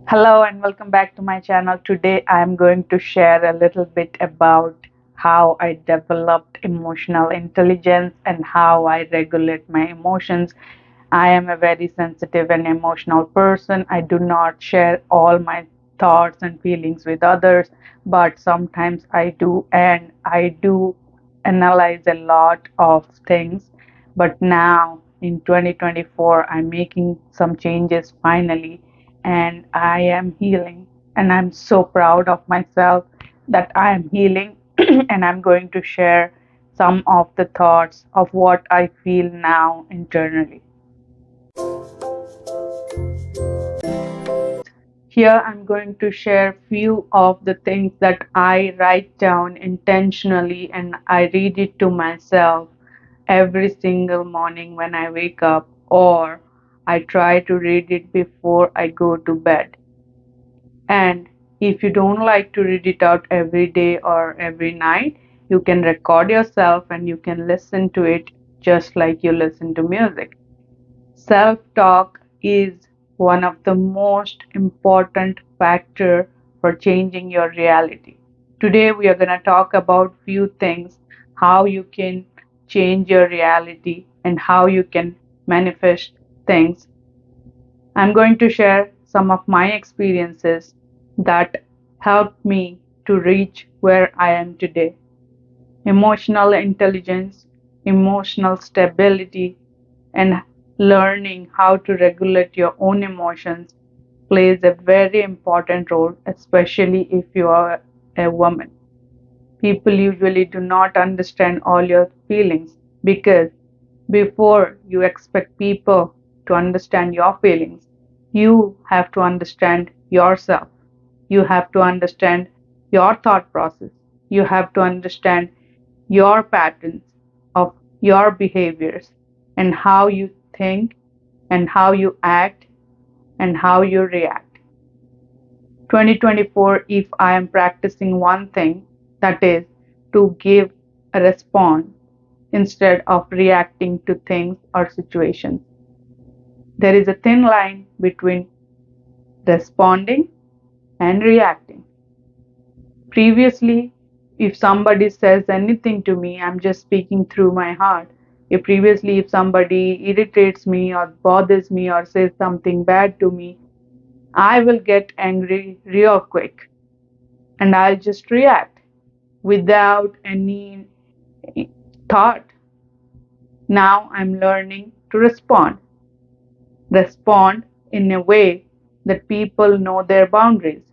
Hello and welcome back to my channel. Today I am going to share a little bit about how I developed emotional intelligence and how I regulate my emotions. I am a very sensitive and emotional person. I do not share all my thoughts and feelings with others, but sometimes I do, and I do analyze a lot of things. But now in 2024, I'm making some changes finally, and I am healing. And I'm so proud of myself that I am healing, and I'm going to share some of the thoughts of what I feel now internally. Here I'm going to share few of the things that I write down intentionally and I read it to myself every single morning when I wake up, or I try to read it before I go to bed. And if you don't like to read it out every day or every night, you can record yourself and you can listen to it just like you listen to music. Self talk is one of the most important factor for changing your reality. Today we are going to talk about few things, how you can change your reality and how you can manifest things. I'm going to share some of my experiences that helped me to reach where I am today. Emotional intelligence, emotional stability, and learning how to regulate your own emotions plays a very important role, especially if you are a woman. People usually do not understand all your feelings because before you expect people to understand your feelings, you have to understand yourself. You have to understand your thought process. You have to understand your patterns of your behaviors and how you think and how you act and how you react. 2024, if I am practicing one thing, that is to give a response instead of reacting to things or situations. There is a thin line between responding and reacting. Previously, if somebody says anything to me, I'm just speaking through my heart. If somebody irritates me or bothers me or says something bad to me, I will get angry real quick and I'll just react without any thought. Now I'm learning to respond in a way that people know their boundaries.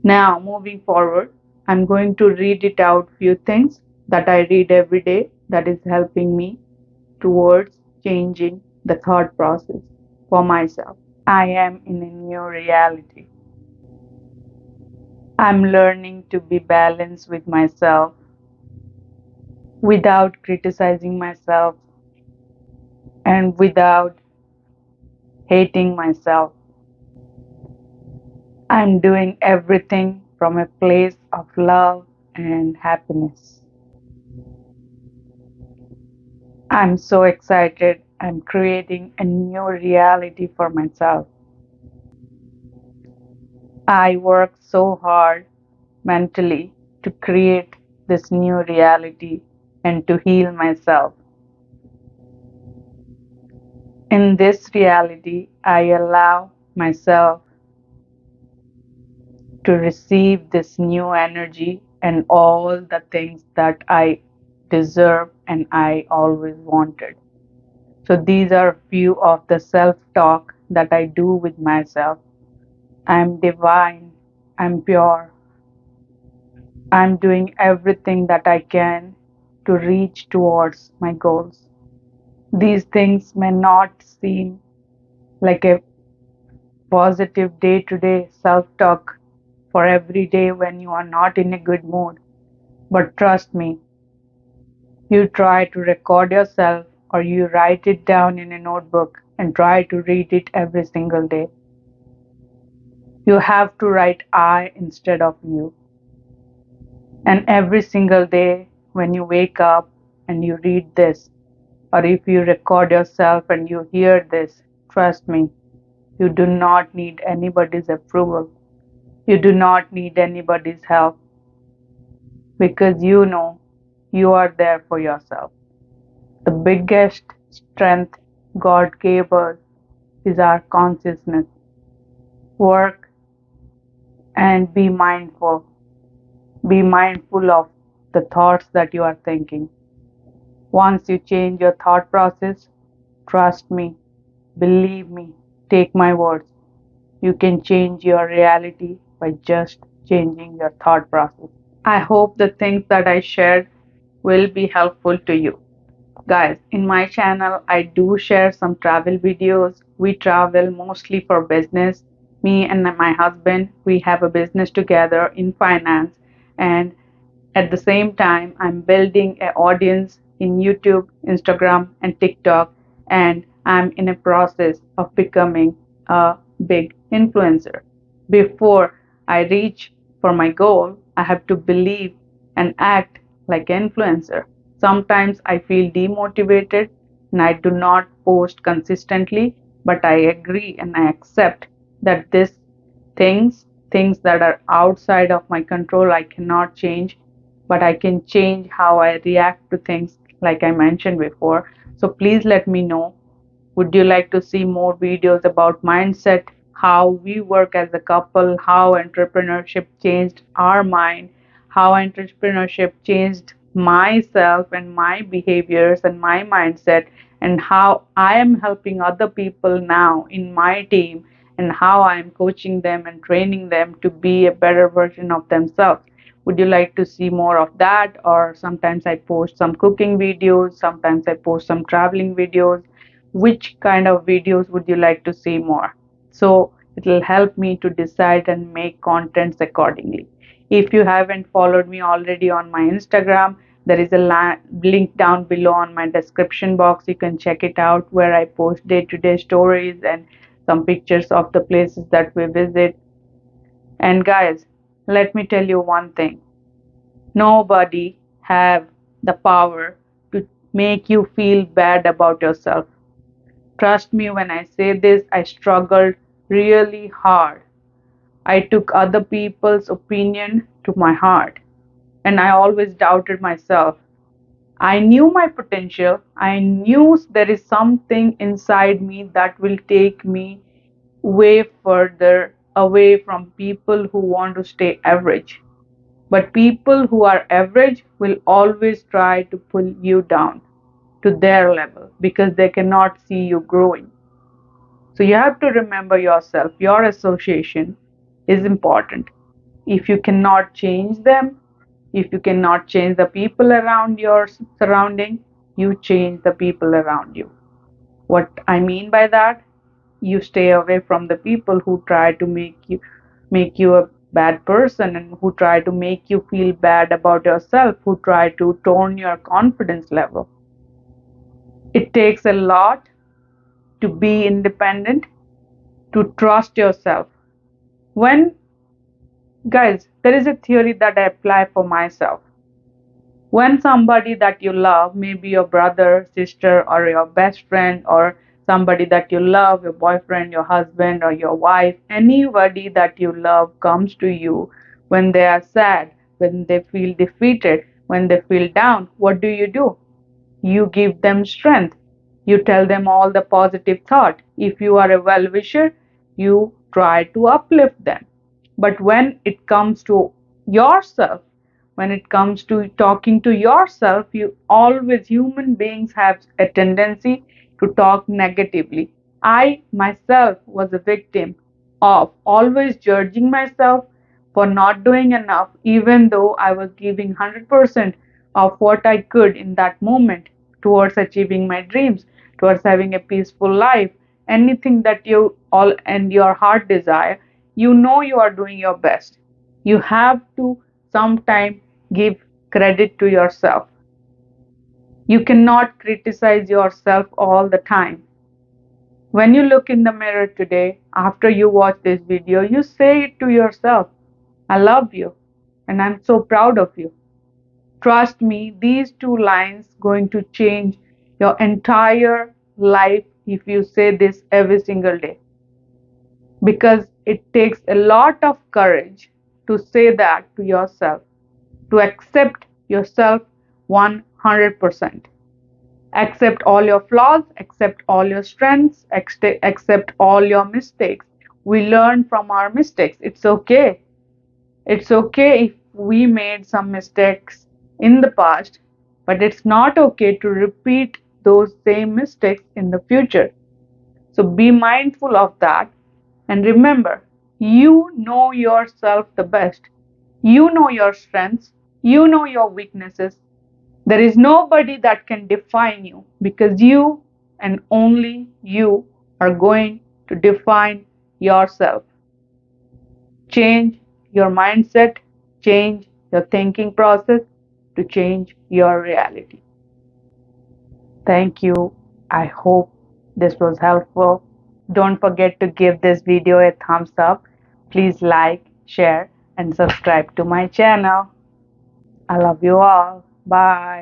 Now, moving forward, I'm going to read it out few things that I read every day that is helping me towards changing the thought process for myself. I am in a new reality. I'm learning to be balanced with myself without criticizing myself and without hating myself. I'm doing everything from a place of love and happiness. I'm so excited. I'm creating a new reality for myself. I work so hard mentally to create this new reality and to heal myself. In this reality, I allow myself to receive this new energy and all the things that I deserve and I always wanted. So, these are few of the self talk that I do with myself. I'm divine. I'm pure. I'm doing everything that I can to reach towards my goals. These things may not seem like a positive day to day self talk for every day when you are not in a good mood, but trust me, you try to record yourself or you write it down in a notebook and try to read it every single day. You have to write I instead of you. And every single day when you wake up and you read this, or if you record yourself and you hear this, trust me, You do not need anybody's approval. You do not need anybody's help because you know you are there for yourself. The biggest strength God gave us is our consciousness. Work and be mindful. Be mindful of the thoughts that you are thinking. Once you change your thought process, trust me, believe me, take my words, you can change your reality by just changing your thought process. I hope the things that I shared will be helpful to you. Guys, in my channel, I do share some travel videos. We travel mostly for business. Me and my husband, we have a business together in finance, and at the same time, I'm building an audience in YouTube, Instagram, and TikTok, and I'm in a process of becoming a big influencer. Before I reach for my goal, I have to believe and act like an influencer. Sometimes I feel demotivated and I do not post consistently, but I agree and I accept that this things that are outside of my control I cannot change, but I can change how I react to things, like I mentioned before. So please let me know, would you like to see more videos about mindset, how we work as a couple, how entrepreneurship changed our mind, how entrepreneurship changed myself and my behaviors and my mindset, and how I am helping other people now in my team, and how I am coaching them and training them to be a better version of themselves. Would you like to see more of that? Or sometimes I post some cooking videos, sometimes I post some traveling videos. Which kind of videos would you like to see more? So it will help me to decide and make contents accordingly. If you haven't followed me already on my Instagram, there is a link down below on my description box. You can check it out where I post day-to-day stories and some pictures of the places that we visit. And guys, let me tell you one thing. Nobody have the power to make you feel bad about yourself. Trust me when I say this, I struggled really hard. I took other people's opinion to my heart, and I always doubted myself. I knew my potential. I knew there is something inside me that will take me way further away from people who want to stay average. But people who are average will always try to pull you down to their level because they cannot see you growing. So you have to remember yourself, your association is important. If you cannot change them, if you cannot change the people around your surrounding, you change the people around you. What I mean by that, you stay away from the people who try to make you a bad person and who try to make you feel bad about yourself, who try to tone your confidence level. It takes a lot to be independent, to trust yourself. When Guys, there is a theory that I apply for myself. When somebody that you love, maybe your brother, sister, or your best friend, or somebody that you love, your boyfriend, your husband, or your wife, anybody that you love comes to you when they are sad, when they feel defeated, when they feel down, what do? You give them strength. You tell them all the positive thought. If you are a well wisher, you try to uplift them. But when it comes to yourself, when it comes to talking to yourself, you always, human beings have a tendency to talk negatively. I myself was a victim of always judging myself for not doing enough, even though I was giving 100% of what I could in that moment towards achieving my dreams, towards having a peaceful life, anything that you all and your heart desire, you know you are doing your best. You have to sometime give credit to yourself. You cannot criticize yourself all the time. When you look in the mirror today, after you watch this video, you say it to yourself, I love you and I'm so proud of you. Trust me, these two lines going to change your entire life if you say this every single day. because it takes a lot of courage to say that to yourself, to accept yourself 100%. Accept all your flaws, accept all your strengths, accept all your mistakes. We learn from our mistakes. It's okay. It's okay if we made some mistakes in the past, but it's not okay to repeat those same mistakes in the future. So be mindful of that. And remember, you know yourself the best. You know your strengths. You know your weaknesses. There is nobody that can define you because you and only you are going to define yourself. Change your mindset, change your thinking process to change your reality. Thank you. I hope this was helpful. Don't forget to give this video a thumbs up. Please like, share, and subscribe to my channel. I love you all. Bye.